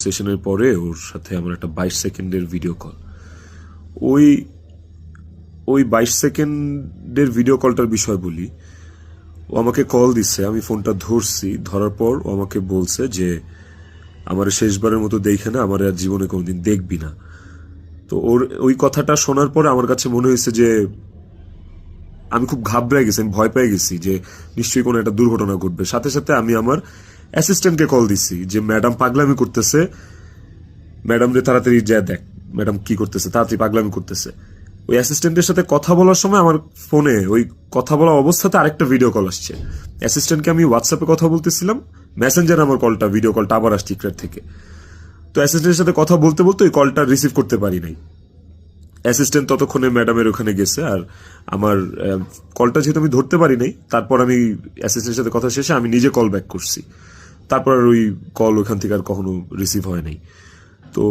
কনভারসেশনের পরে ওর সাথে আমার একটা 22 সেকেন্ডের ভিডিও কল। ওই ওই 22 সেকেন্ডের ভিডিও কলটার বিষয় বলি। ও আমাকে কল দিচ্ছে, আমি ফোনটা ধরছি, ধরার পর ও আমাকে বলছে যে আমার শেষবারের মতো দেখে না, আমার আর জীবনে কোনোদিন দেখবি না। তো ওর ওই কথাটা শোনার পরে আমার কাছে মনে হয়েছে যে আমি খুব ঘাবড়ে গেছি, আমি ভয় পেয়ে গেছি যে নিশ্চয়ই কোনো একটা দুর্ঘটনা ঘটবে। সাথে সাথে আমি আমার অ্যাসিস্ট্যান্টকে কল দিছি যে ম্যাডাম পাগলামি করতেছে, ম্যাডাম রে তাড়াতাড়ি যা দেখ ম্যাডাম কি করতেছে, তাড়াতাড়ি পাগলামি করতেছে। ওই অ্যাসিস্ট্যান্টের সাথে কথা বলার সময় আমার ফোনে ওই কথা বলা অবস্থাতে আরেকটা ভিডিও কল আসছে। অ্যাসিস্ট্যান্টকে আমি হোয়াটসঅ্যাপে কথা বলতেছিলাম, মেসেঞ্জারে আমার ভিডিও কলটা আবার আসছে ইকরার থেকে। তো অ্যাসিস্ট্যান্টের সাথে কথা বলতে বলতে ওই কলটা রিসিভ করতে পারি নাই। অ্যাসিস্ট্যান্ট ততক্ষণে ম্যাডামের ওখানে গেছে, আর আমার কলটা যেহেতু আমি ধরতে পারি নাই, তারপর আমি অ্যাসিস্ট্যান্টের সাথে কথা শেষে আমি নিজে কল ব্যাক করছি। তারপর আর ওই কল ওখান থেকে আর কখনো রিসিভ হয় নাই। তো